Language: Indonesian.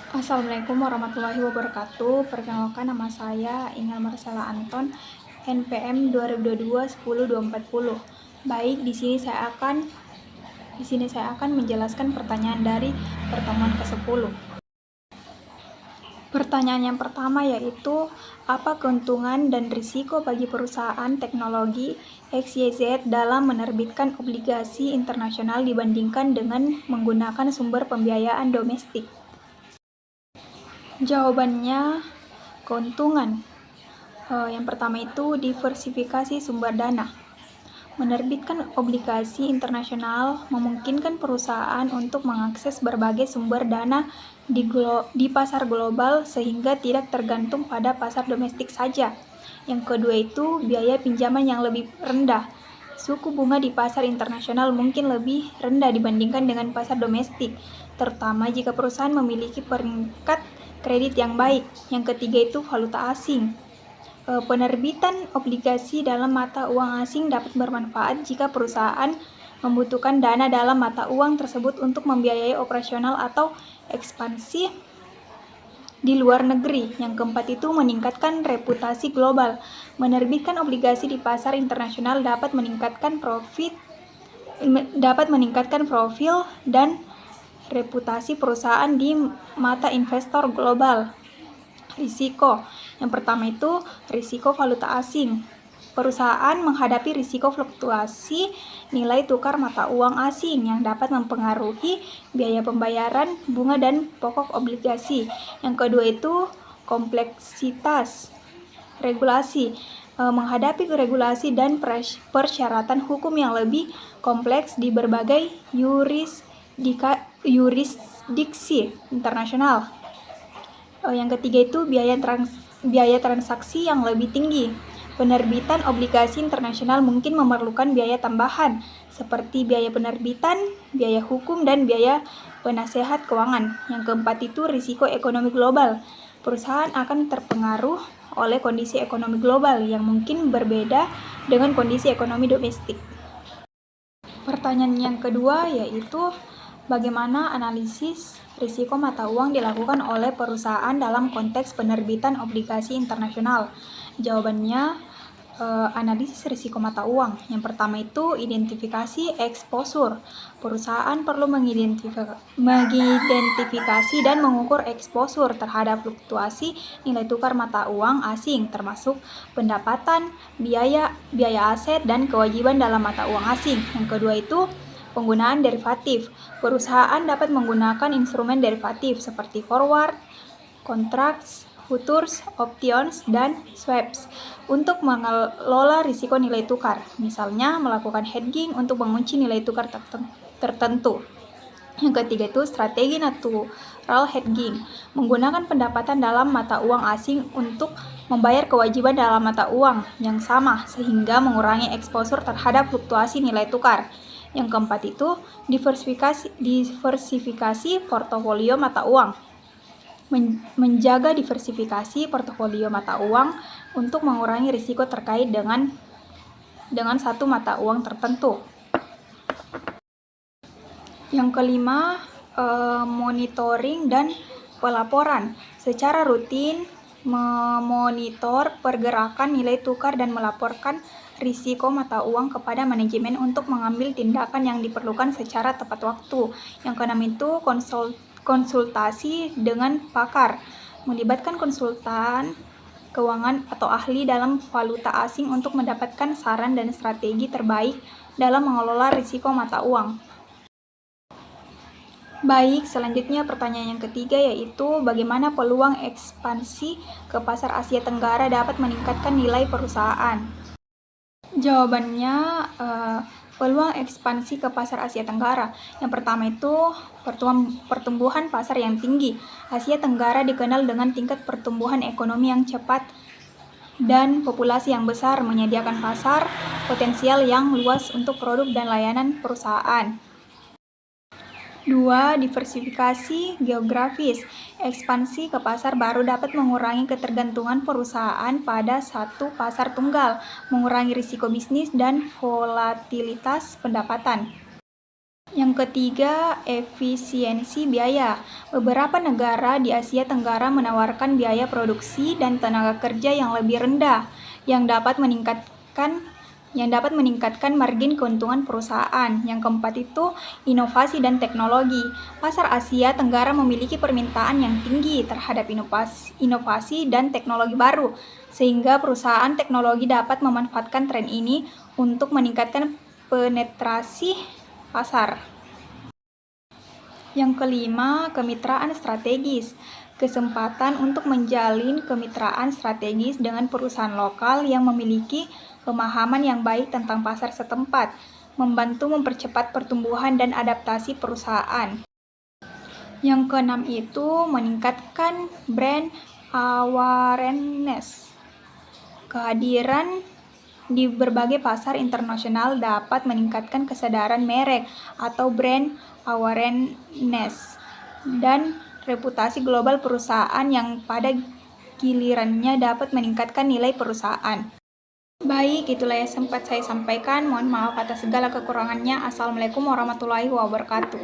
Assalamualaikum warahmatullahi wabarakatuh. Perkenalkan, nama saya Ingal Marsala Anton, NPM 2022-10-240. Baik, di sini saya akan menjelaskan pertanyaan dari pertemuan ke-10. Pertanyaan yang pertama yaitu, apa keuntungan dan risiko bagi perusahaan teknologi XYZ dalam menerbitkan obligasi internasional dibandingkan dengan menggunakan sumber pembiayaan domestik? Jawabannya, keuntungan. Yang pertama itu diversifikasi sumber dana. Menerbitkan obligasi internasional memungkinkan perusahaan untuk mengakses berbagai sumber dana di pasar global sehingga tidak tergantung pada pasar domestik saja. Yang kedua itu biaya pinjaman yang lebih rendah. Suku bunga di pasar internasional mungkin lebih rendah dibandingkan dengan pasar domestik, terutama jika perusahaan memiliki peringkat kredit yang baik. Yang ketiga itu valuta asing. Penerbitan obligasi dalam mata uang asing dapat bermanfaat jika perusahaan membutuhkan dana dalam mata uang tersebut untuk membiayai operasional atau ekspansi di luar negeri. Yang keempat itu meningkatkan reputasi global. Menerbitkan obligasi di pasar internasional dapat meningkatkan profil dan reputasi perusahaan di mata investor global. Risiko. Yang pertama itu risiko valuta asing. Perusahaan menghadapi risiko fluktuasi nilai tukar mata uang asing yang dapat mempengaruhi biaya pembayaran, bunga, dan pokok obligasi. Yang kedua itu kompleksitas regulasi. Menghadapi regulasi dan persyaratan hukum yang lebih kompleks di berbagai yurisdiksi internasional. Yang ketiga itu biaya transaksi yang lebih tinggi. Penerbitan obligasi internasional mungkin memerlukan biaya tambahan seperti biaya penerbitan, biaya hukum, dan biaya penasehat keuangan. Yang keempat itu risiko ekonomi global. Perusahaan akan terpengaruh oleh kondisi ekonomi global yang mungkin berbeda dengan kondisi ekonomi domestik. Pertanyaan yang kedua yaitu, bagaimana analisis risiko mata uang dilakukan oleh perusahaan dalam konteks penerbitan obligasi internasional? Jawabannya, analisis risiko mata uang. Yang pertama itu identifikasi eksposur. Perusahaan perlu mengidentifikasi dan mengukur eksposur terhadap fluktuasi nilai tukar mata uang asing, termasuk pendapatan, biaya aset, dan kewajiban dalam mata uang asing. Yang kedua itu penggunaan derivatif. Perusahaan dapat menggunakan instrumen derivatif seperti forward, contracts, futures, options, dan swaps untuk mengelola risiko nilai tukar. Misalnya melakukan hedging untuk mengunci nilai tukar tertentu. Yang ketiga itu strategi natural hedging. Menggunakan pendapatan dalam mata uang asing untuk membayar kewajiban dalam mata uang yang sama sehingga mengurangi eksposur terhadap fluktuasi nilai tukar. Yang keempat itu diversifikasi portofolio mata uang. Menjaga diversifikasi portofolio mata uang untuk mengurangi risiko terkait dengan satu mata uang tertentu. Yang kelima, monitoring dan pelaporan. Secara rutin memonitor pergerakan nilai tukar dan melaporkan risiko mata uang kepada manajemen untuk mengambil tindakan yang diperlukan secara tepat waktu. Yang keenam itu konsultasi dengan pakar. Melibatkan konsultan keuangan atau ahli dalam valuta asing untuk mendapatkan saran dan strategi terbaik dalam mengelola risiko mata uang. Baik, selanjutnya pertanyaan yang ketiga yaitu, bagaimana peluang ekspansi ke pasar Asia Tenggara dapat meningkatkan nilai perusahaan? Jawabannya, peluang ekspansi ke pasar Asia Tenggara. Yang pertama itu pertumbuhan pasar yang tinggi. Asia Tenggara dikenal dengan tingkat pertumbuhan ekonomi yang cepat dan populasi yang besar, menyediakan pasar potensial yang luas untuk produk dan layanan perusahaan. 2. Diversifikasi geografis. Ekspansi ke pasar baru dapat mengurangi ketergantungan perusahaan pada satu pasar tunggal, mengurangi risiko bisnis dan volatilitas pendapatan. Yang ketiga, efisiensi biaya. Beberapa negara di Asia Tenggara menawarkan biaya produksi dan tenaga kerja yang lebih rendah, yang dapat meningkatkan margin keuntungan perusahaan. Yang keempat itu inovasi dan teknologi. Pasar Asia Tenggara memiliki permintaan yang tinggi terhadap inovasi dan teknologi baru, sehingga perusahaan teknologi dapat memanfaatkan tren ini untuk meningkatkan penetrasi pasar. Yang kelima, kemitraan strategis. Kesempatan untuk menjalin kemitraan strategis dengan perusahaan lokal yang memiliki pemahaman yang baik tentang pasar setempat, membantu mempercepat pertumbuhan dan adaptasi perusahaan. Yang keenam itu meningkatkan brand awareness. Kehadiran di berbagai pasar internasional dapat meningkatkan kesadaran merek atau brand awareness dan reputasi global perusahaan yang pada gilirannya dapat meningkatkan nilai perusahaan. Baik, itulah yang sempat saya sampaikan. Mohon maaf atas segala kekurangannya. Assalamualaikum warahmatullahi wabarakatuh.